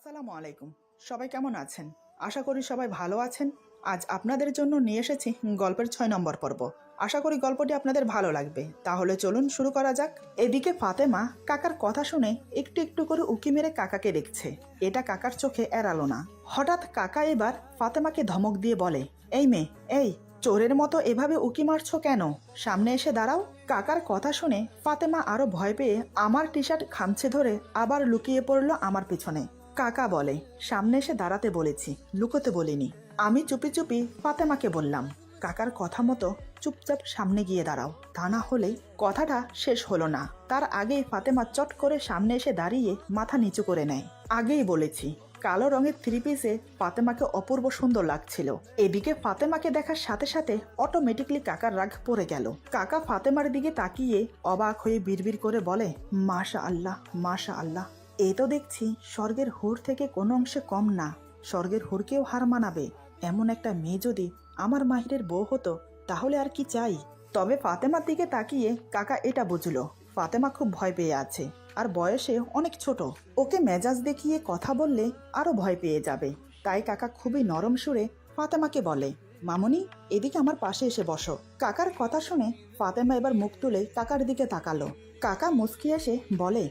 আসসালামু আলাইকুম। সবাই কেমন আছেন? আশা করি সবাই ভালো আছেন। আজ আপনাদের জন্য নিয়ে এসেছি গল্পের 6 নম্বর পর্ব। আশা করি গল্পটি আপনাদের ভালো লাগবে। তাহলে চলুন শুরু করা যাক। এদিকে ফাতেমা কাকার কথা শুনে একটু একটু করে উকি মেরে কাকাকে দেখছে। এটা কাকার চোখে এড়ালো না। হঠাৎ কাকা এবার ফাতেমাকে ধমক দিয়ে বলে, এই মেয়ে, এই চোরের মতো এভাবে উকি মারছো কেন? সামনে এসে দাঁড়াও। কাকার কথা শুনে ফাতেমা আরো ভয় পেয়ে আমার টি শার্ট খামছে ধরে আবার লুকিয়ে পড়লো আমার পিছনে। কাকা বলে, সামনে এসে দাঁড়াতে বলেছি, লুকোতে বলিনি। আমি চুপি চুপি ফাতেমাকে বললাম, কাকার কথা মতো চুপচাপ সামনে গিয়ে দাঁড়াও, তা না হলে। কথাটা শেষ হলো না, তার আগেই ফাতেমা চট করে সামনে এসে দাঁড়িয়ে মাথা নিচু করে নেয়। আগেই বলেছি, কালো রঙের থ্রি পিসে ফাতেমাকে অপূর্ব সুন্দর লাগছিল। এদিকে ফাতেমাকে দেখার সাথে সাথে অটোমেটিকলি কাকার রাগ পড়ে গেল। কাকা ফাতেমার দিকে তাকিয়ে অবাক হয়ে বিড়বিড় করে বলে, মাশা আল্লাহ, মাশা আল্লাহ। এ তো দেখছি স্বর্গের হুর থেকে কোনো অংশে কম না। স্বর্গের হুরকেও হার মানাবে এমন একটা মেয়ে যদি আমার মাহিরের বউ হতো, তাহলে আর কি চাই। তবে ফাতেমার দিকে তাকিয়ে কাকা এটা বুঝলো, ফাতেমা খুব ভয় পেয়ে আছে, আর বয়সে অনেক ছোট। ওকে মেজাজ দেখিয়ে কথা বললে আরো ভয় পেয়ে যাবে। তাই কাকা খুবই নরম সুরে ফাতেমাকে বলে, মামুনি, এদিকে আমার পাশে এসে বসো। কাকার কথা শুনে ফাতেমা এবার মুখ তুলে কাকার দিকে তাকালো। কাকা মুচকি এসে বলে,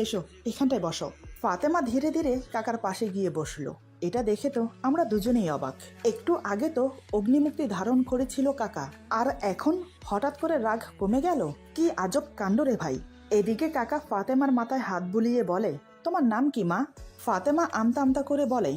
এসো, এখানটায় বসো। ফাতেমা ধীরে ধীরে কাকার পাশে গিয়ে বসলো। এটা দেখে তো আমরা দুজনেই অবাক। একটু আগে তো অগ্নিমুক্তি ধারণ করেছিল কাকা, আর এখন হঠাৎ করে রাগ কমে গেল। কি আজব কাণ্ড রে ভাই। এদিকে কাকা ফাতেমার মাথায় হাত বুলিয়ে বলে, তোমার নাম কি মা? ফাতেমা আমতা আমতা করে বলে,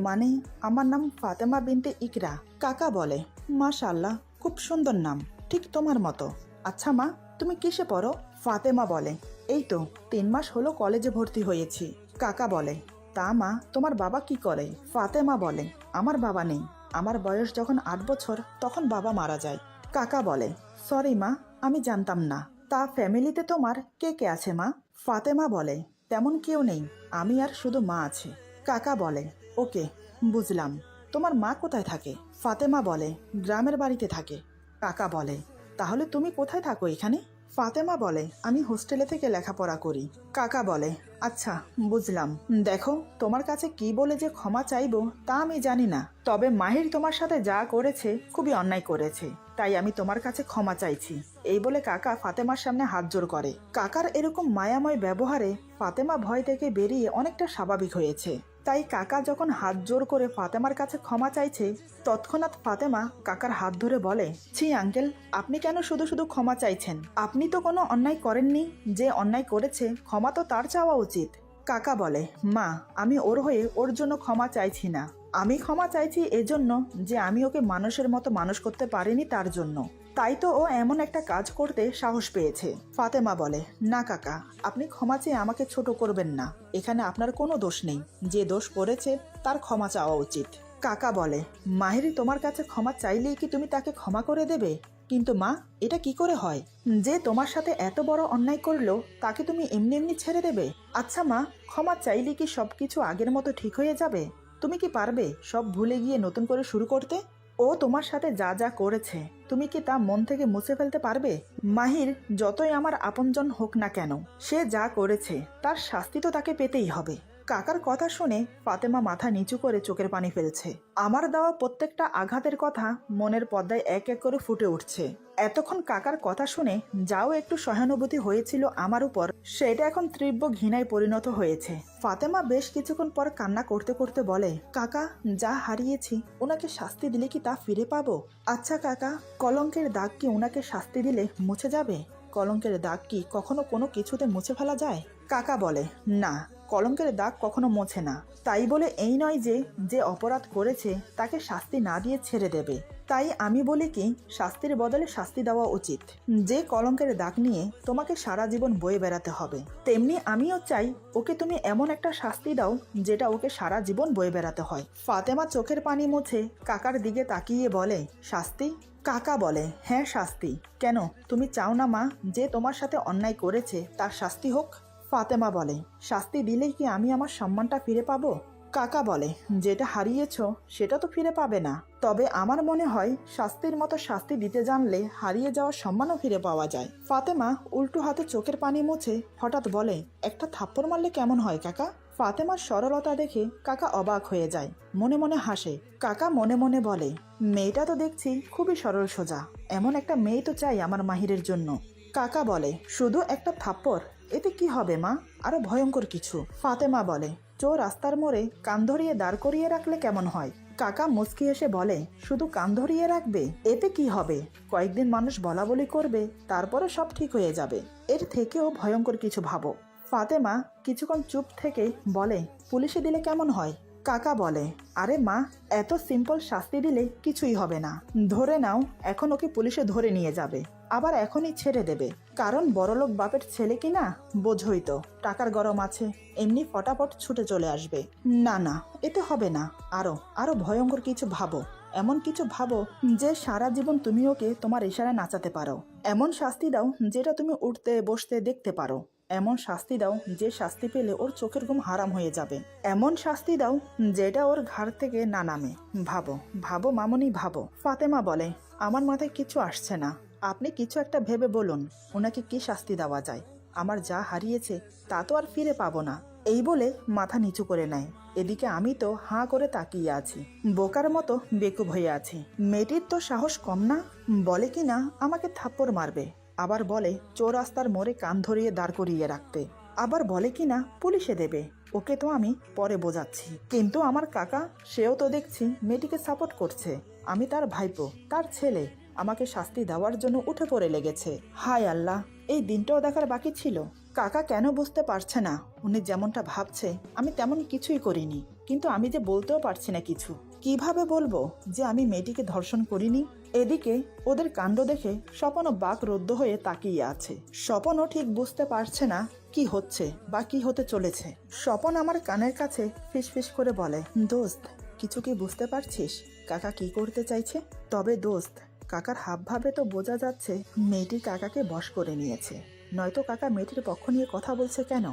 মানে আমার নাম ফাতেমা বিনতে ইকরা। কাকা বলে, মাশাআল্লাহ, খুব সুন্দর নাম, ঠিক তোমার মতো। আচ্ছা মা, তুমি কিসে পড়ো? ফাতেমা বলে, এই তো 3 মাস হলো কলেজে ভর্তি হয়েছি। কাকা বলে, তা মা, তোমার বাবা কি করে? ফাতেমা বলে, আমার বাবা নেই। আমার বয়স যখন 8 বছর তখন বাবা মারা যায়। কাকা বলে, সরি মা, আমি জানতাম না। তা ফ্যামিলিতে তোমার কে কে আছে মা? ফাতেমা বলে, তেমন কেউ নেই, আমি আর শুধু মা আছে। কাকা বলে, ওকে, বুঝলাম। তোমার মা কোথায় থাকে? ফাতেমা বলে, গ্রামের বাড়িতে থাকে। কাকা বলে, তাহলে তুমি কোথায় থাকো এখানে? ফাতেমা বলে, আমি হোস্টেলে থেকে লেখাপড়া করি। কাকা বলে, আচ্ছা, বুঝলাম। দেখো, তোমার কাছে কি বলে যে ক্ষমা চাইবো তা আমি জানি না, তবে মাহির তোমার সাথে যা করেছে খুবই অন্যায় করেছে, তাই আমি তোমার কাছে ক্ষমা চাইছি। এই বলে কাকা ফাতেমার সামনে হাত জোর করে। কাকার এরকম মায়াময় ব্যবহারে ফাতেমা ভয় থেকে বেরিয়ে অনেকটা স্বাভাবিক হয়েছে। তাই কাকা যখন হাত জোর করে ফাতেমার কাছে ক্ষমা চাইছে, তৎক্ষণাৎ ফাতেমা কাকার হাত ধরে বলে, ছি আঙ্কেল, আপনি কেন শুধু শুধু ক্ষমা চাইছেন? আপনি তো কোনো অন্যায় করেননি। যে অন্যায় করেছে ক্ষমা তো তার চাওয়া উচিত। কাকা বলে, মা, আমি ওর হয়ে ওর জন্য ক্ষমা চাইছি না। আমি ক্ষমা চাইছি এজন্য যে আমি ওকে মানুষের মতো মানুষ করতে পারিনি, তার জন্য। তাই তো ও এমন একটা কাজ করতে সাহস পেয়েছে। ফাতেমা বলে, না কাকা, আপনি ক্ষমা চেয়ে আমাকে ছোট করবেন না। এখানে আপনার কোনো দোষ নেই। যে দোষ করেছে তার ক্ষমা চাওয়া উচিত। কাকা বলে, মাহিরি তোমার কাছে ক্ষমা চাইলেই কি তুমি তাকে ক্ষমা করে দেবে? কিন্তু মা, এটা কি করে হয়? যে তোমার সাথে এত বড় অন্যায় করলো তাকে তুমি এমনি এমনি ছেড়ে দেবে? আচ্ছা মা, ক্ষমা চাইলে কি সবকিছু আগের মতো ঠিক হয়ে যাবে? তুমি কি পারবে সব ভুলে গিয়ে নতুন করে শুরু করতে? ও তোমার সাথে যা যা করেছে তুমি কি তা মন থেকে মুছে ফেলতে পারবে? মাহির যতই আমার আপনজন হোক না কেন, সে যা করেছে তার শাস্তি তো তাকে পেতেই হবে। কাকার কথা শুনে ফাতেমা মাথা নিচু করে চোখের পানি ফেলছে। আমার দেওয়া প্রত্যেকটা আঘাতের কথা মনের পর্দায় এক এক করে ফুটে উঠছে। এতক্ষণ কাকার কথা শুনে যাও একটু সহানুভূতি হয়েছিল আমার উপর, সেটা এখন তীব্র ঘৃণায় পরিণত হয়েছে। ফাতেমা বেশ কিছুক্ষণ পর কান্না করতে করতে বলে, কাকা, যা হারিয়েছি ওনাকে শাস্তি দিলে কি তা ফিরে পাবো? আচ্ছা কাকা, কলঙ্কের দাগ কি ওনাকে শাস্তি দিলে মুছে যাবে? কলঙ্কের দাগ কি কখনো কোনো কিছুতে মুছে ফেলা যায়? কাকা বলে, না, কলঙ্কের দাগ কখনো মোছে না। তাই বলে এই নয় যে যে অপরাধ করেছে তাকে শাস্তি না দিয়ে ছেড়ে দেবে। তাই আমি বলি কি, শাস্তির বদলে শাস্তি দেওয়া উচিত। যে কলঙ্কের দাগ নিয়ে তোমাকে সারা জীবন বয়ে বেড়াতে হবে, তেমনি আমিও চাই ওকে তুমি এমন একটা শাস্তি দাও যেটা ওকে সারা জীবন বয়ে বেড়াতে হয়। ফাতেমা চোখের পানি মুছে কাকার দিকে তাকিয়ে বলে, শাস্তি? কাকা বলে, হ্যাঁ, শাস্তি। কেন, তুমি চাও না মা যে তোমার সাথে অন্যায় করেছে তার শাস্তি হোক? ফাতেমা বলে, শাস্তি দিলেই কি আমি আমার সম্মানটা ফিরে পাবো? কাকা বলে, যেটা হারিয়েছ সেটা তো ফিরে পাবে না, তবে আমার মনে হয় শাস্তির মতো শাস্তি দিতে জানলে হারিয়ে যাওয়ার সম্মানও ফিরে পাওয়া যায়। ফাতেমা উল্টো হাতে চোখের পানি মুছে হঠাৎ বলে, একটা থাপ্পড় মারলে কেমন হয় কাকা? ফাতেমার সরলতা দেখে কাকা অবাক হয়ে যায়, মনে মনে হাসে। কাকা মনে মনে বলে, মেয়েটা তো দেখছি খুবই সরল সোজা, এমন একটা মেয়ে তো চাই আমার মাহিরের জন্য। কাকা বলে, শুধু একটা থাপ্পড়, এতে কি হবে মা? আরো ভয়ঙ্কর কিছু। ফাতেমা বলে, চোর রাস্তার মোড়ে কান ধরিয়ে দাঁড় করিয়ে রাখলে কেমন হয়? কাকা মুচকি এসে বলে, শুধু কান ধরিয়ে রাখবে? এতে কি হবে? কয়েকদিন মানুষ বলা বলি করবে, তারপরে সব ঠিক হয়ে যাবে। এর থেকেও ভয়ঙ্কর কিছু ভাবো। ফাতেমা কিছুক্ষণ চুপ থেকে বলে, পুলিশে দিলে কেমন হয়? কাকা বলে, আরে মা, এত সিম্পল শাস্তি দিলে কিছুই হবে না। ধরে নাও এখন ওকে পুলিশে ধরে নিয়ে যাবে, আবার এখনই ছেড়ে দেবে, কারণ বড়লোক বাপের ছেলে কিনা, বোঝই তো, টাকার গরম আছে, এমনি ফটাফট ছুটে চলে আসবে। না না, এতে হবে না। আরো আরো ভয়ঙ্কর কিছু ভাবো, এমন কিছু ভাবো যে সারা জীবন তুমি ওকে তোমার ইশারায় নাচাতে পারো। এমন শাস্তি দাও যেটা তুমি উঠতে বসতে দেখতে পারো। এমন শাস্তি দাও যে শাস্তি পেলে ওর চোখের ঘুম হারাম হয়ে যাবে। এমন শাস্তি দাও যেটা ওর ঘাড় থেকে না নামে। ভাবো ভাবো মামনি, ভাবো। ফাতেমা বলে, আমার মাথায় কিছু আসছে না, আপনি কিছু একটা ভেবে বলুন, ওনাকে কি শাস্তি দেওয়া যায়? আমার যা হারিয়েছে তা তো আর ফিরে পাবো না। এই বলে মাথা নিচু করে নেয়। এদিকে আমি তো হাঁ করে তাকিয়ে আছি, বোকার মতো বেকুব হয়ে আছি। মেয়েটির তো সাহস কম না, বলে কি না আমাকে থাপ্পড় মারবে, আবার বলে চৌরাস্তার মোড়ে কান ধরিয়ে দাঁড় করিয়ে রাখতে, আবার বলে কি না পুলিশে দেবে। ওকে তো আমি পরে বোঝাচ্ছি। কিন্তু আমার কাকা, সেও তো দেখছি মেয়েটিকে সাপোর্ট করছে। আমি তার ভাইপো, তার ছেলে, আমাকে শাস্তি দেওয়ার জন্য উঠে পড়ে লেগেছে। হায় আল্লাহ, এই দিনটাও দেখার বাকি ছিল। কাকা কেন বুঝতে পারছে না উনি যেমনটা ভাবছে আমি তেমন কিছুই করিনি, কিন্তু আমি যে বলতেও পারছি না কিছু। কিভাবে বলবো যে আমি মেয়েটিকে ধর্ষণ করিনি? এদিকে ওদের কাণ্ড দেখে স্বপনও বাক রুদ্ধ হয়ে তাকিয়ে আছে। স্বপনও ঠিক বুঝতে পারছে না কি হচ্ছে বা কি হতে চলেছে। স্বপন আমার কানের কাছে ফিসফিস করে বলে, দোস্ত, কিছু কি বুঝতে পারছিস কাকা কি করতে চাইছে? তবে দোস্ত, কাকার হাবভাবে তো বোঝা যাচ্ছে মেয়েটি কাকাকে বশ করে নিয়েছে, নয়তো কাকা মেয়েটির পক্ষ নিয়ে কথা বলছে কেন?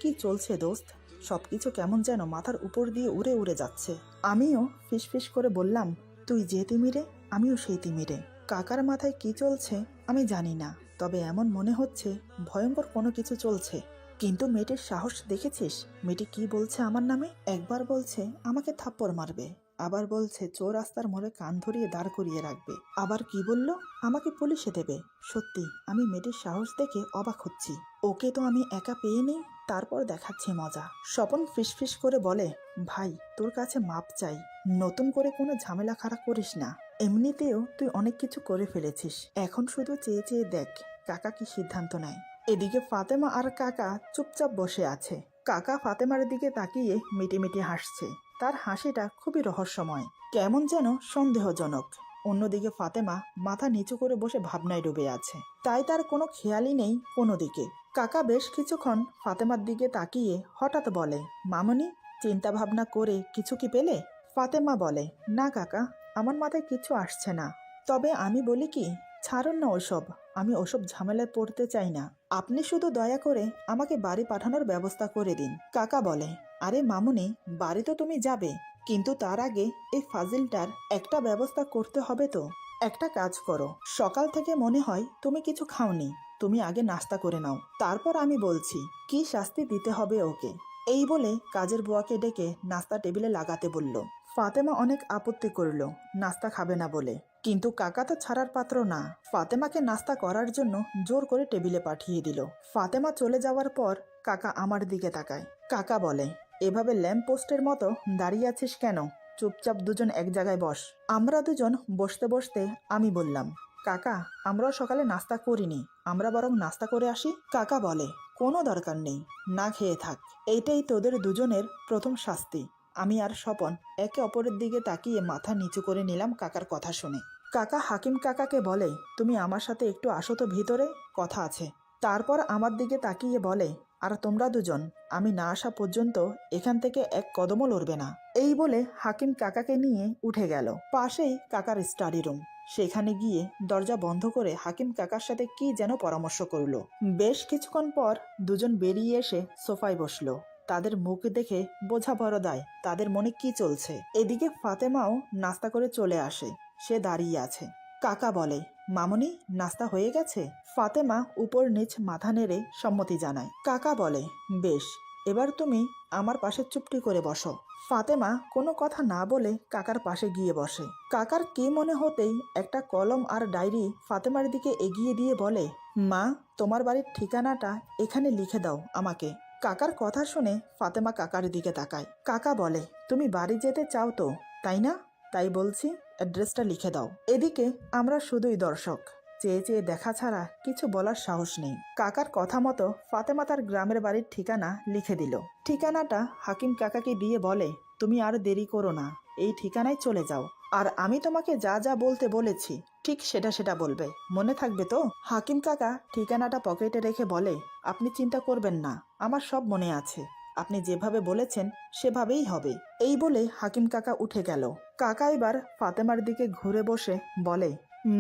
কি চলছে দোস্ত? সবকিছু কেমন যেন মাথার উপর দিয়ে উড়ে উড়ে যাচ্ছে। আমিও ফিসফিস করে বললাম, তুই যে তিমিরে, আমিও সেই তিমিরে। কাকার মাথায় কি চলছে আমি জানি না, তবে এমন মনে হচ্ছে ভয়ঙ্কর কোনো কিছু চলছে। কিন্তু মেয়েটির সাহস দেখেছিস? মেয়েটি কি বলছে আমার নামে? একবার বলছে আমাকে থাপ্পড় মারবে, আবার বলছে চৌরাস্তার মোড়ে কান ধরিয়ে দাঁড় করিয়ে রাখবে, আবার কি বলল আমাকে পুলিশে দেবে। সত্যি আমি মেয়েটির সাহস দেখে অবাক হচ্ছি। ওকে তো আমি একা পেয়ে নেই, তারপর দেখাচ্ছি মজা। স্বপন ফিসফিস করে বলে, ভাই তোর কাছে মাপ চাই, নতুন করে কোনো ঝামেলা খাড়া করিস না। এমনিতেও তুই অনেক কিছু করে ফেলেছিস, এখন শুধু চেয়ে চেয়ে দেখ কাকা কি সিদ্ধান্ত নেয়। এদিকে ফাতেমা আর কাকা চুপচাপ বসে আছে। কাকা ফাতেমার দিকে তাকিয়ে মিটিমিটি হাসছে। তার হাসিটা খুবই রহস্যময়, কেমন যেন সন্দেহজনক। অন্যদিকে ফাতেমা মাথা নিচু করে বসে ভাবনায় ডুবে আছে, তাই তার কোনো খেয়ালই নেই কোনো দিকে। কাকা বেশ কিছুক্ষণ ফাতেমার দিকে তাকিয়ে হঠাৎ বলে, মামনি, চিন্তা ভাবনা করে কিছু কি পেলে? ফাতেমা বলে, না কাকা, আমার মাথায় কিছু আসছে না। তবে আমি বলি কি, ছাড়ুন না ওসব, আমি ওসব ঝামেলায় পড়তে চাই না। আপনি শুধু দয়া করে আমাকে বাড়ি পাঠানোর ব্যবস্থা করে দিন। কাকা বলে, আরে মামুনি, বাড়ি তো তুমি যাবে, কিন্তু তার আগে এই ফাজিলটার একটা ব্যবস্থা করতে হবে তো। একটা কাজ করো, সকাল থেকে মনে হয় তুমি কিছু খাওনি, তুমি আগে নাস্তা করে নাও, তারপর আমি বলছি কি শাস্তি দিতে হবে ওকে। এই বলে কাজের বুয়াকে ডেকে নাস্তা টেবিলে লাগাতে বলল। ফাতেমা অনেক আপত্তি করল নাস্তা খাবে না বলে, কিন্তু কাকা তো ছাড়ার পাত্র না। ফাতেমাকে নাস্তা করার জন্য জোর করে টেবিলে পাঠিয়ে দিল। ফাতেমা চলে যাওয়ার পর কাকা আমার দিকে তাকায়। কাকা বলে, এভাবে ল্যাম্প পোস্টের মতো দাঁড়িয়ে আছিস কেন? চুপচাপ দুজন এক জায়গায় বস। আমরা দুজন বসতে বসতে আমি বললাম, কাকা, আমরাও সকালে নাস্তা করিনি, আমরা বরং নাস্তা করে আসি। কাকা বলে, কোনো দরকার নেই, না খেয়ে থাক, এইটাই তোদের দুজনের প্রথম শাস্তি। আমি আর স্বপন একে অপরের দিকে তাকিয়ে মাথা নিচু করে নিলাম কাকার কথা শুনে। কাকা হাকিম কাকাকে বলে, তুমি আমার সাথে একটু আসো তো ভিতরে, কথা আছে। তারপর আমার দিকে তাকিয়ে বলে, আর তোমরা দুজন আমি না আসা পর্যন্ত এখান থেকে এক কদমও লড়বে না। এই বলে হাকিম কাকাকে নিয়ে উঠে গেল। পাশেই কাকার স্টাডি রুম, সেখানে গিয়ে দরজা বন্ধ করে হাকিম কাকার সাথে কি যেন পরামর্শ করলো। বেশ কিছুক্ষণ পর দুজন বেরিয়ে এসে সোফায় বসলো। তাদের মুখ দেখে বোঝা বড় দায় তাদের মনে কি চলছে। এদিকে ফাতেমাও নাস্তা করে চলে আসে, সে দাঁড়িয়ে আছে। কাকা বলে, মামুনি, নাস্তা হয়ে গেছে? ফাতেমা উপর নিচ মাথা নেড়ে সম্মতি জানায়। কাকা বলে, বেশ, এবার তুমি আমার পাশে চুপটি করে বসো। ফাতেমা কোনো কথা না বলে কাকার পাশে গিয়ে বসে। কাকার কি মনে হতেই একটা কলম আর ডায়েরি ফাতেমার দিকে এগিয়ে দিয়ে বলে, মা, তোমার বাড়ির ঠিকানাটা এখানে লিখে দাও আমাকে। কাকার কথা শুনে ফাতেমা কাকার দিকে তাকায়। কাকা বলে, তুমি বাড়ি যেতে চাও তো, তাই না? তাই বলছি, অ্যাড্রেসটা লিখে দাও। এদিকে আমরা শুধুই দর্শক, চেয়ে চেয়ে দেখা ছাড়া কিছু বলার সাহস নেই। কাকার কথা মতো ফাতেমা তার গ্রামের বাড়ির ঠিকানা লিখে দিল। ঠিকানাটা হাকিম কাকাকে দিয়ে বলে, তুমি আর দেরি করো না, এই ঠিকানায় চলে যাও। আর আমি তোমাকে যা যা বলতে বলেছি ঠিক সেটা সেটা বলবে, মনে থাকবে তো? হাকিম কাকা ঠিকানাটা পকেটে রেখে বলে, আপনি চিন্তা করবেন না, আমার সব মনে আছে। আপনি যেভাবে বলেছেন সেভাবেই হবে। এই বলে হাকিম কাকা উঠে গেল। কাকা এবার ফাতেমার দিকে ঘুরে বসে বলে,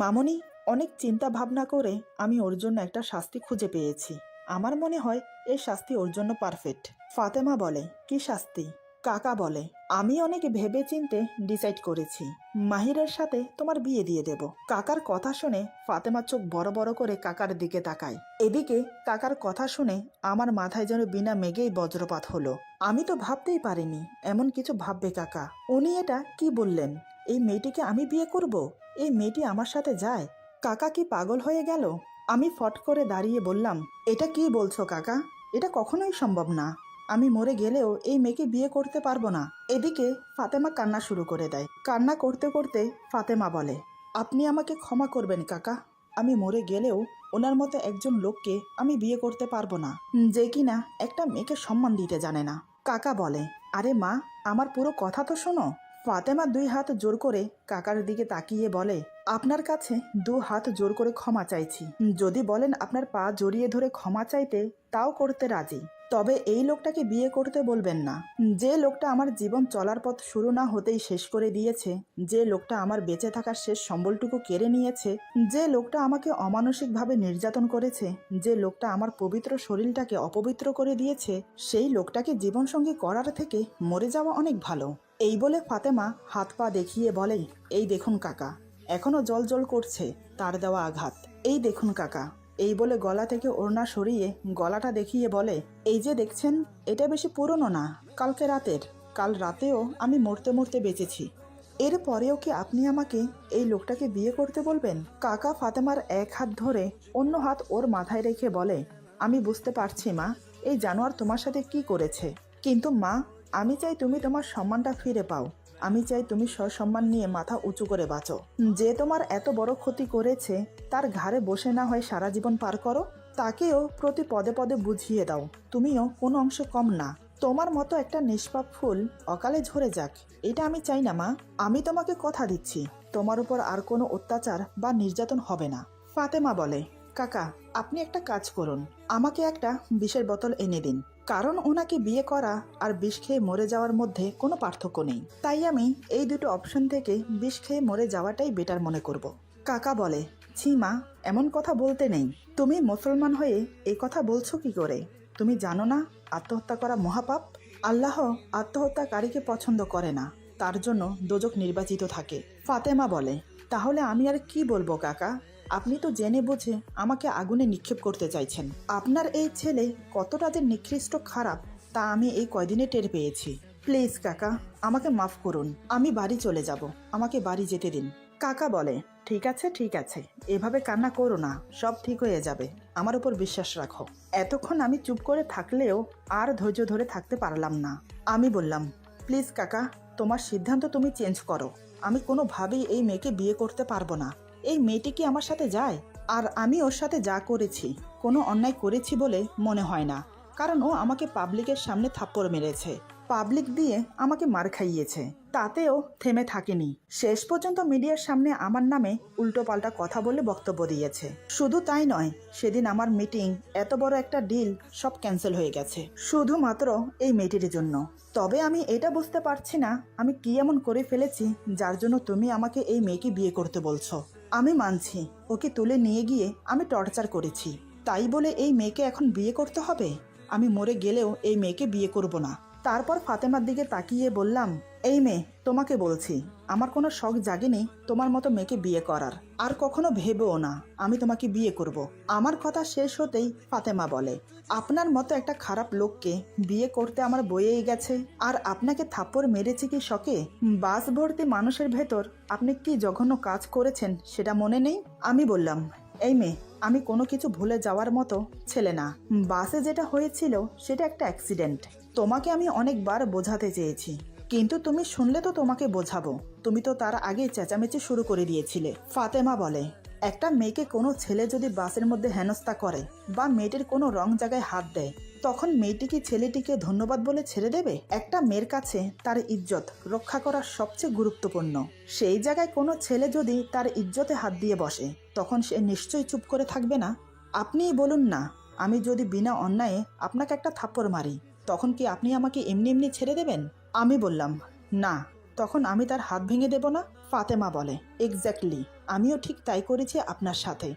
মামনি, অনেক চিন্তা ভাবনা করে আমি ওর জন্য একটা শাস্তি খুঁজে পেয়েছি। আমার মনে হয় এই শাস্তি ওর জন্য পারফেক্ট। ফাতেমা বলে, কি শাস্তি? কাকা বলে, আমি অনেক ভেবে চিনতে ডিসাইড করেছি, মাহিরের সাথে তোমার বিয়ে দিয়ে দেব। কাকার কথা শুনে ফাতেমা চোখ বড় বড় করে কাকার দিকে তাকায়। এদিকে কাকার কথা শুনে আমার মাথায় যেন বিনা মেঘেই বজ্রপাত হলো। আমি তো ভাবতেই পারিনি এমন কিছু ভাববে কাকা। উনি এটা কি বললেন? এই মেয়েটিকে আমি বিয়ে করব? এই মেয়েটি আমার সাথে যায়? কাকা কি পাগল হয়ে গেল? আমি ফট করে দাঁড়িয়ে বললাম, এটা কি বলছো কাকা? এটা কখনোই সম্ভব না। আমি মরে গেলেও এই মেয়েকে বিয়ে করতে পারবো না। এদিকে ফাতেমা কান্না শুরু করে দেয়। কান্না করতে করতে ফাতেমা বলে, আপনি আমাকে ক্ষমা করবেন কাকা, আমি মরে গেলেও ওনার মতো একজন লোককে আমি বিয়ে করতে পারবো না, যে কিনা একটা মেয়েকে সম্মান দিতে জানে না। কাকা বলে, আরে মা, আমার পুরো কথা তো শোনো। ফাতেমা দুই হাত জোর করে কাকার দিকে তাকিয়ে বলে, আপনার কাছে দু হাত জোর করে ক্ষমা চাইছি। যদি বলেন আপনার পা জড়িয়ে ধরে ক্ষমা চাইতে, তাও করতে রাজি। তবে এই লোকটাকে বিয়ে করতে বলবেন না। যে লোকটা আমার জীবন চলার পথ শুরু না হতেই শেষ করে দিয়েছে, যে লোকটা আমার বেঁচে থাকার শেষ সম্বলটুকু কেড়ে নিয়েছে, যে লোকটা আমাকে অমানসিকভাবে নির্যাতন করেছে, যে লোকটা আমার পবিত্র শরীরটাকে অপবিত্র করে দিয়েছে, সেই লোকটাকে জীবনসঙ্গী করার থেকে মরে যাওয়া অনেক ভালো। এই বলে ফাতেমা হাত পা দেখিয়ে বলে, এই দেখুন কাকা, এখনো জল জল করছে তার দেওয়া আঘাত। এই দেখুন কাকা। এই বলে গলা থেকে ওড়না সরিয়ে গলাটা দেখিয়ে বলে, এই যে দেখছেন, এটা বেশি পুরনো না, কালকে রাতের। কাল রাতেও আমি মরতে মরতে বেঁচেছি। এর পরেও কি আপনি আমাকে এই লোকটাকে বিয়ে করতে বলবেন? কাকা ফাতেমার এক হাত ধরে অন্য হাত ওর মাথায় রেখে বলে, আমি বুঝতে পারছি মা, এই জানোয়ার তোমার সাথে কি করেছে। কিন্তু মা, আমি চাই তুমি তোমার সম্মানটা ফিরে পাও। আমি চাই তুমি সসম্মান নিয়ে মাথা উঁচু করে বাঁচো। যে তোমার এত বড় ক্ষতি করেছে, তার ঘাড়ে বসে না হয় সারা জীবন পার করো। তাকেও প্রতি পদে পদে বুঝিয়ে দাও তুমিও কোনো অংশে কম না। তোমার মতো একটা নিষ্পাপ ফুল অকালে ঝরে যাক, এটা আমি চাই না মা। আমি তোমাকে কথা দিচ্ছি, তোমার উপর আর কোনো অত্যাচার বা নির্যাতন হবে না। ফাতেমা বলে, কাকা, আপনি একটা কাজ করুন, আমাকে একটা বিষের বোতল এনে দিন। কারণ ওনাকে বিয়ে করা আর বিষ খেয়ে মরে যাওয়ার মধ্যে কোনো পার্থক্য নেই। তাই আমি এই দুটো অপশন থেকে বিষ খেয়ে মরে যাওয়াটাই বেটার মনে করব। কাকা বলে, ছি মা, এমন কথা বলতে নেই। তুমি মুসলমান হয়ে এই কথা বলছো কি করে? তুমি জানো না আত্মহত্যা করা মহাপাপ? আল্লাহ আত্মহত্যাকারীকে পছন্দ করে না, তার জন্য দোজখ নির্বাচিত থাকে। ফাতেমা বলে, তাহলে আমি আর কি বলবো কাকা? আপনি তো জেনে বুঝে আমাকে আগুনে নিক্ষেপ করতে চাইছেন। আপনার এই ছেলে কতটা যে নিকৃষ্ট খারাপ তা আমি এই কয়দিনে টের পেয়েছি। প্লিজ কাকা, আমাকে মাফ করুন, আমি বাড়ি চলে যাব, আমাকে বাড়ি যেতে দিন। কাকা বলে, ঠিক আছে ঠিক আছে, এভাবে কান্না করো না, সব ঠিক হয়ে যাবে, আমার উপর বিশ্বাস রাখো। এতক্ষণ আমি চুপ করে থাকলেও আর ধৈর্য ধরে থাকতে পারলাম না। আমি বললাম, প্লিজ কাকা, তোমার সিদ্ধান্ত তুমি চেঞ্জ করো। আমি কোনোভাবেই এই মেয়েকে বিয়ে করতে পারবো না। এই মেয়েটি কি আমার সাথে যায়? আর আমি ওর সাথে যা করেছি কোনো অন্যায় করেছি বলে মনে হয় না, কারণ ও আমাকে পাবলিকের সামনে থাপ্পড় মেরেছে, পাবলিক দিয়ে আমাকে মার খাইয়েছে, তাতেও থেমে থাকেনি। শেষ পর্যন্ত মিডিয়ার সামনে আমার নামে উল্টোপাল্টা কথা বলে বক্তব্য দিয়েছে। শুধু তাই নয়, সেদিন আমার মিটিং, এত বড় একটা ডিল সব ক্যান্সেল হয়ে গেছে শুধুমাত্র এই মেয়েটির জন্য। তবে আমি এটা বুঝতে পারছি না আমি কি এমন করে ফেলেছি যার জন্য তুমি আমাকে এই মেয়েকে বিয়ে করতে বলছো। আমি মানছি ওকে তুলে নিয়ে গিয়ে আমি টর্চার করেছি, তাই বলে এই মেয়েকে এখন বিয়ে করতে হবে? আমি মরে গেলেও এই মেয়েকে বিয়ে করব না। তারপর ফাতেমার দিকে তাকিয়ে বললাম, এই মেয়ে, তোমাকে বলছি, আমার কোনো শখ জাগেনি তোমার মতো মেয়েকে বিয়ে করার। আর কখনো ভেবেও না আমি তোমাকে বিয়ে করব। আমার কথা শেষ হতেই ফাতেমা বলে, আপনার মতো একটা খারাপ লোককে বিয়ে করতে আমার বয়েই গেছে। আর আপনাকে থাপ্পড় মেরেছে কি শখে? বাস ভর্তি মানুষের ভেতর আপনি কি জঘন্য কাজ করেছেন সেটা মনে নেই? আমি বললাম, এই মেয়ে, আমি কোনো কিছু ভুলে যাওয়ার মতো ছেলে না। বাসে যেটা হয়েছিল সেটা একটা অ্যাক্সিডেন্ট। তোমাকে আমি অনেকবার বোঝাতে চেয়েছি, কিন্তু তুমি শুনলে তো তোমাকে বোঝাবো। তুমি তো তার আগে চেঁচামেচি শুরু করে দিয়েছিলে। ফাতেমা বলে, একটা মেয়েকে কোনো ছেলে যদি বাসের মধ্যে হেনস্থা করে বা মেয়েটির কোনো রং জায়গায় হাত দেয়, তখন মেয়েটি কি ছেলেটিকে ধন্যবাদ বলে ছেড়ে দেবে? একটা মেয়ের কাছে তার ইজ্জত রক্ষা করা সবচেয়ে গুরুত্বপূর্ণ। সেই জায়গায় কোনো ছেলে যদি তার ইজ্জতে হাত দিয়ে বসে, তখন সে নিশ্চয়ই চুপ করে থাকবে না। আপনিই বলুন না, আমি যদি বিনা অন্যায়ে আপনাকে একটা থাপ্পড় মারি, তখন কি আপনি আমাকে এমনি এমনি ছেড়ে দেবেন? আমি বললাম, না, তখন আমি তার হাত ভেঙে দেব না। ফাতেমা বলে, এক্স্যাক্টলি, আমিও ঠিক তাই করেছি আপনার সাথে।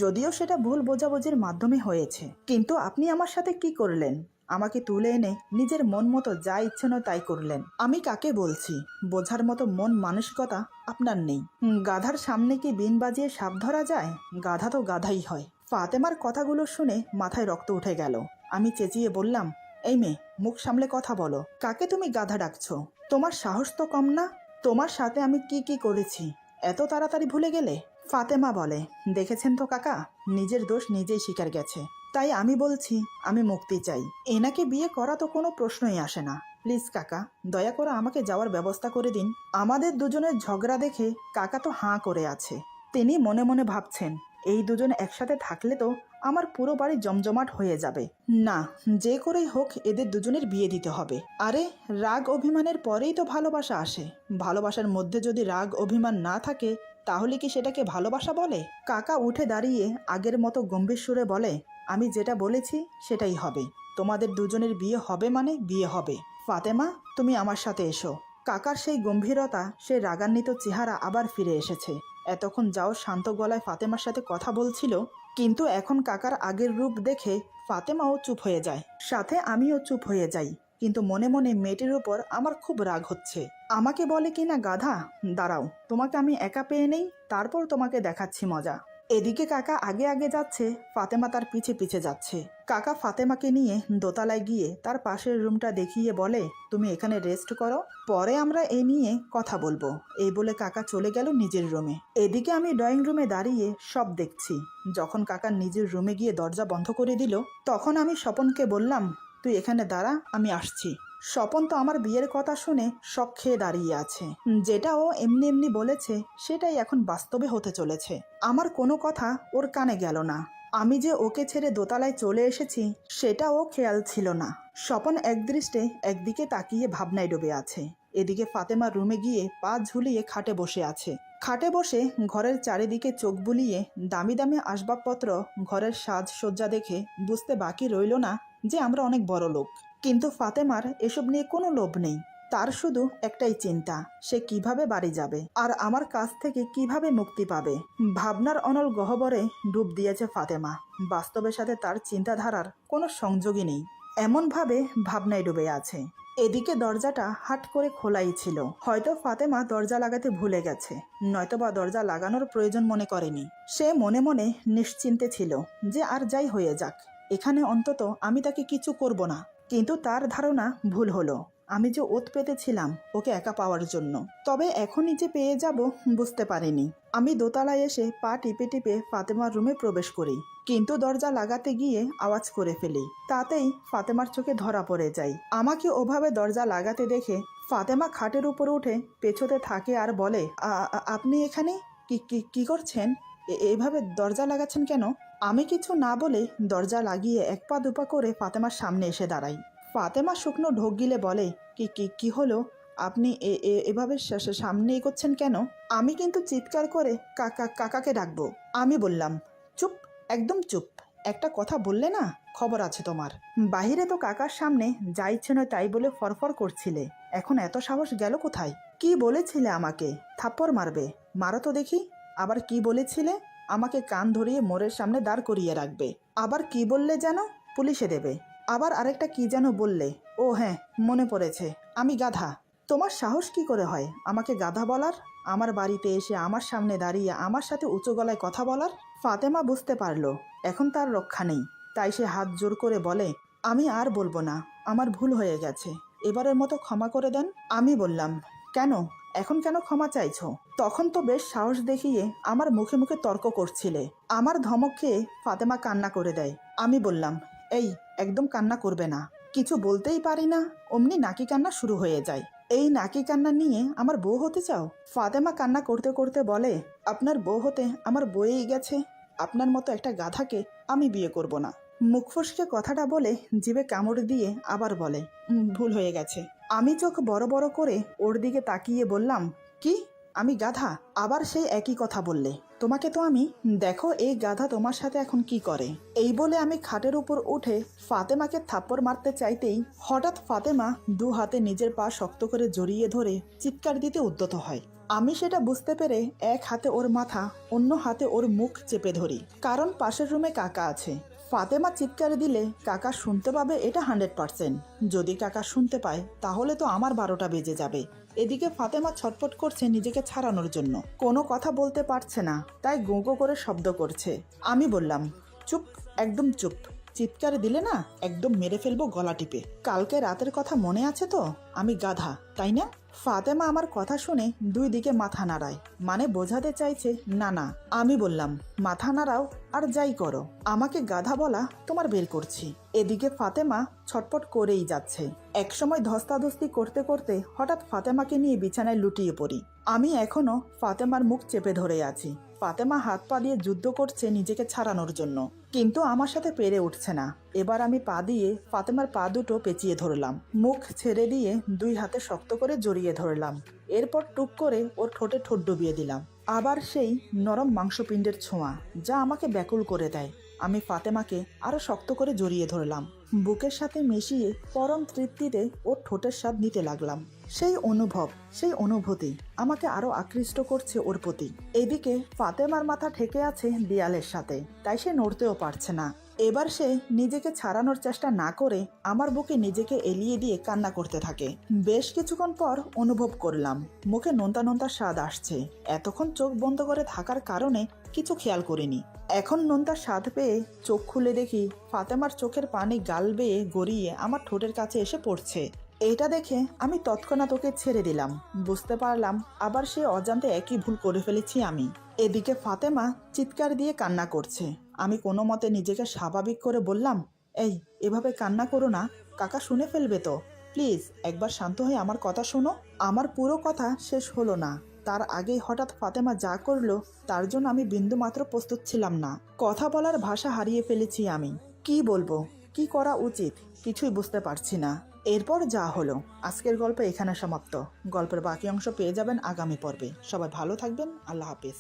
যদিও সেটা ভুল বোঝাবুঝির মাধ্যমে হয়েছে, কিন্তু আপনি আমার সাথে কি করলেন? আমাকে তুলে এনে নিজের মন মতো যা ইচ্ছে নয় তাই করলেন। আমি কাকে বলছি? বোঝার মতো মন মানসিকতা আপনার নেই। গাধার সামনে কি বিন বাজিয়ে সাপ ধরা যায়? গাধা তো গাধাই হয়। ফাতেমার কথাগুলো শুনে মাথায় রক্ত উঠে গেল। আমি চেঁচিয়ে বললাম, এই মেয়ে, মুখ সামলে কথা বলো। কাকে তুমি গাধা ডাকছো? তোমার সাহস তো কম না? তোমার সাথে আমি কি কি করেছি এত তাড়াতাড়ি ভুলে গেলে? ফাতেমা বলে, দেখেছেন তো কাকা, নিজের দোষ নিজেই স্বীকার গেছে। তাই আমি বলছি, আমি মুক্তি চাই। এনাকে বিয়ে করা তো কোনো প্রশ্নই আসে না। প্লিজ কাকা, দয়া করে আমাকে যাওয়ার ব্যবস্থা করে দিন। আমাদের দুজনের ঝগড়া দেখে কাকা তো হাঁ করে আছে। তিনি মনে মনে ভাবছেন, এই দুজন একসাথে থাকলে তো আমার পুরো বাড়ি জমজমাট হয়ে যাবে। না, যে করেই হোক এদের দুজনের বিয়ে দিতে হবে। আরে, রাগ অভিমানের পরেই তো ভালোবাসা আসে। ভালোবাসার মধ্যে যদি রাগ অভিমান না থাকে, তাহলে কি সেটাকে ভালোবাসা বলে? কাকা উঠে দাঁড়িয়ে আগের মতো গম্ভীর সুরে বলে, আমি যেটা বলেছি সেটাই হবে। তোমাদের দুজনের বিয়ে হবে মানে বিয়ে হবে। ফাতেমা, তুমি আমার সাথে এসো। কাকার সেই গম্ভীরতা, সেই রাগান্বিত চেহারা আবার ফিরে এসেছে। এতক্ষণ যাও শান্ত গলায় ফাতেমার সাথে কথা বলছিল, কিন্তু এখন কাকার আগের রূপ দেখে ফাতেমাও চুপ হয়ে যায়, সাথে আমিও চুপ হয়ে যাই। কিন্তু মনে মনে মেয়েটির উপর আমার খুব রাগ হচ্ছে। আমাকে বলে কিনা গাধা। দাঁড়াও, তোমাকে আমি একা পেয়ে নেই, তারপর তোমাকে দেখাচ্ছি মজা। এদিকে কাকা আগে আগে যাচ্ছে, ফাতেমা তার পিছে পিছে যাচ্ছে। কাকা ফাতেমাকে নিয়ে দোতলায় গিয়ে তার পাশের রুমটা দেখিয়ে বলে, তুমি এখানে রেস্ট করো, পরে আমরা এই নিয়ে কথা বলবো। এই বলে কাকা চলে গেল নিজের রুমে। এদিকে আমি ড্রয়িং রুমে দাঁড়িয়ে সব দেখছি। যখন কাকা নিজের রুমে গিয়ে দরজা বন্ধ করে দিল, তখন আমি স্বপনকে বললাম, তুই এখানে দাঁড়া, আমি আসছি। স্বপন তো আমার বিয়ের কথা শুনে শক খেয়ে দাঁড়িয়ে আছে। যেটা ও এমনি এমনি বলেছে সেটাই এখন বাস্তবে হতে চলেছে। আমার কোনো কথা ওর কানে গেল না। আমি যে ওকে ছেড়ে দোতলায় চলে এসেছি সেটা ও খেয়াল ছিল না। স্বপন একদৃষ্টে একদিকে তাকিয়ে ভাবনায় ডুবে আছে। এদিকে ফাতেমা রুমে গিয়ে পা ঝুলিয়ে খাটে বসে আছে। খাটে বসে ঘরের চারিদিকে চোখ বুলিয়ে দামি দামি আসবাবপত্র, ঘরের সাজসজ্জা দেখে বুঝতে বাকি রইল না যে আমরা অনেক বড় লোক। কিন্তু ফাতেমার এসব নিয়ে কোনো লোভ নেই। তার শুধু একটাই চিন্তা, সে কিভাবে বাড়ি যাবে আর আমার কাছ থেকে কিভাবে মুক্তি পাবে। ভাবনার অনল গহ্বরে ডুব দিয়েছে ফাতেমা। বাস্তবের সাথে তার চিন্তাধারার কোনো সংযোগই নেই, এমনভাবে ভাবনায় ডুবে আছে। এদিকে দরজাটা হাট করে খোলাই ছিল। হয়তো ফাতেমা দরজা লাগাতে ভুলে গেছে, নয়তোবা দরজা লাগানোর প্রয়োজন মনে করেনি। সে মনে মনে নিশ্চিন্তে ছিল যে আর যাই হয়ে যাক, এখানে অন্তত আমি তাকে কিছু করব না। কিন্তু তার ধারণা ভুল হলো। আমি যে ওত পেতেছিলাম ওকে একা পাওয়ার জন্য, তবে এখনই যে পেয়ে যাব বুঝতে পারিনি। আমি দোতলায় এসে পা টিপে টিপে ফাতেমার রুমে প্রবেশ করি, কিন্তু দরজা লাগাতে গিয়ে আওয়াজ করে ফেলি। তাতেই ফাতেমার চোখে ধরা পড়ে যায়। আমাকে ওভাবে দরজা লাগাতে দেখে ফাতেমা খাটের উপর উঠে পেছোতে থাকে আর বলে, আপনি এখানে কি কি কি করছেন? এইভাবে দরজা লাগাচ্ছেন কেন? আমি কিছু না বলে দরজা লাগিয়ে এক পা দুপা করে ফাতেমার সামনে এসে দাঁড়াই। ফাতেমা শুকনো ঢোক গিলে বলে, কি কি কি হলো? আপনি এভাবে সামনে এগোচ্ছেন কেন? আমি কিন্তু চিৎকার করে কাকাকে ডাকবো। আমি বললাম, চুপ, একদম চুপ। একটা কথা বললে না, খবর আছে তোমার। বাহিরে তো কাকার সামনে যা ইচ্ছে নয় তাই বলে ফরফর করছিলে, এখন এত সাহস গেল কোথায়? কি বলেছিলে আমাকে? থাপ্পড় মারবে? মারো তো দেখি। আবার কি বলেছিলে? আমাকে কান ধরিয়ে মোড়ের সামনে দাঁড় করিয়ে রাখবে। আবার কি বললে যেন? পুলিশে দেবে। আবার আরেকটা কি যেন বললে। ও হ্যাঁ, মনে পড়েছে, আমি গাধা। তোমার সাহস কি করে হয় আমাকে গাধা বলার? আমার বাড়িতে এসে আমার সামনে দাঁড়িয়ে আমার সাথে উঁচু গলায় কথা বলার? ফাতেমা বুঝতে পারলো এখন তার রক্ষা নেই, তাই সে হাত জোর করে বলে, আমি আর বলবো না, আমার ভুল হয়ে গেছে, এবারের মতো ক্ষমা করে দেন। আমি বললাম, কেন, এখন কেন ক্ষমা চাইছো? তখন তো বেশ সাহস দেখিয়ে আমার মুখে মুখে তর্ক করছিলে। আমার ধমক খেয়ে ফাতেমা কান্না করে দেয়। আমি বললাম, এই একদম কান্না করবে না। কিছু বলতেই পারি না, অমনি নাকি কান্না শুরু হয়ে যায়। এই নাকি কান্না নিয়ে আমার বউ হতে চাও? ফাতেমা কান্না করতে করতে বলে, আপনার বউ হতে আমার বয়েই গেছে, আপনার মতো একটা গাধাকে আমি বিয়ে করব না। মুখ ফসকে কথাটা বলে জিভে কামড় দিয়ে আবার বলে, ভুল হয়ে গেছে। আমি চোখ বড় বড় করে ওর দিকে তাকিয়ে বললাম, কি, আমি গাধা? আবার সেই একই কথা বললে। তোমাকে তো আমি, দেখো এই গাধা তোমার সাথে এখন কি করে। এই বলে আমি খাটের উপর উঠে ফাতেমাকে থাপ্পড় মারতে চাইতেই হঠাৎ ফাতেমা দু হাতে নিজের পা শক্ত করে জড়িয়ে ধরে চিৎকার দিতে উদ্যত হয়। আমি সেটা বুঝতে পেরে এক হাতে ওর মাথা, অন্য হাতে ওর মুখ চেপে ধরি, কারণ পাশের রুমে কাকা আছে। ফাতেমা চিৎকার দিলে কাকা শুনতে পাবে এটা 100%। যদি কাকা শুনতে পায় তাহলে তো আমার 12টা বেজে যাবে। এদিকে ফাতেমা ছটফট করছে নিজেকে ছাড়ানোর জন্য, কোনো কথা বলতে পারছে না, তাই গোঁ করে শব্দ করছে। আমি বললাম, চুপ, একদম চুপ, চিৎকার দিলে না একদম মেরে ফেলবো গলা টিপে। কালকে রাতের কথা মনে আছে তো? আমি গাধা, তাই না? ফাতেমা আমার কথা শুনে দুই দিকে মাথা নাড়ায়, মানে বোঝাতে চাইছে না না। আমি বললাম, মাথা নাড়াও আর যাই করো, আমাকে গাধা বলা তোমার বের করছি। এদিকে ফাতেমা ছটপট করেই যাচ্ছে। একসময় ধস্তাধস্তি করতে করতে হঠাৎ ফাতেমাকে নিয়ে বিছানায় লুটিয়ে পড়ি। আমি এখনো ফাতেমার মুখ চেপে ধরে আছি। ফাতেমা হাত পা দিয়ে যুদ্ধ করছে নিজেকে ছাড়ানোর জন্য, কিন্তু আমার সাথে পেরে উঠছে না। এবার আমি পা দিয়ে ফাতেমার পা দুটো পেঁচিয়ে ধরলাম, মুখ ছেড়ে দিয়ে দুই হাতে শক্ত করে জড়িয়ে ধরলাম। এরপর টুক করে ওর ঠোঁটে ঠোঁট ডুবিয়ে দিলাম। আবার সেই নরম মাংসপিণ্ডের ছোঁয়া, যা আমাকে ব্যাকুল করে দেয়। আমি ফাতেমাকে আরো শক্ত করে জড়িয়ে ধরলাম, বুকের সাথে মিশিয়ে পরম তৃপ্তিতে ওর ঠোঁটের স্বাদ নিতে লাগলাম। সেই অনুভব, সেই অনুভূতি আমাকে আরো আকৃষ্ট করছে ওর প্রতি। এদিকে ফাতেমার মাথা ঠেকে আছে দেয়ালের সাথে, তাই সে নড়তেও পারছে না। এবার সে নিজেকে ছাড়ানোর চেষ্টা না করে আমার বুকে নিজেকে এলিয়ে দিয়ে কান্না করতে থাকে। বেশ কিছুক্ষণ পর অনুভব করলাম মুখে নোনতা নোনতা স্বাদ আসছে। এতক্ষণ চোখ বন্ধ করে থাকার কারণে কিছু খেয়াল করিনি। এখন নোনতা স্বাদ পেয়ে চোখ খুলে দেখি ফাতেমার চোখের পানি গাল বেয়ে গড়িয়ে আমার ঠোঁটের কাছে এসে পড়ছে। এটা দেখে আমি তৎক্ষণাৎ ওকে ছেড়ে দিলাম। বুঝতে পারলাম আবার সে অজান্তে একই ভুল করে ফেলেছি আমি। এদিকে ফাতেমা চিৎকার দিয়ে কান্না করছে। আমি কোনো মতে নিজেকে স্বাভাবিক করে বললাম, এই এভাবে কান্না করো না, কাকা শুনে ফেলবে তো, প্লিজ একবার শান্ত হয়ে আমার কথা শোনো। আমার পুরো কথা শেষ হলো না, তার আগেই হঠাৎ ফাতেমা যা করলো তার জন্য আমি বিন্দুমাত্র প্রস্তুত ছিলাম না। কথা বলার ভাষা হারিয়ে ফেলেছি আমি। কি বলবো, কি করা উচিত কিছুই বুঝতে পারছি না। এরপর যা হলো, আজকের গল্প এখানে সমাপ্ত। গল্পের বাকি অংশ পেয়ে যাবেন আগামী পর্বে। সবাই ভালো থাকবেন, আল্লাহ হাফিজ।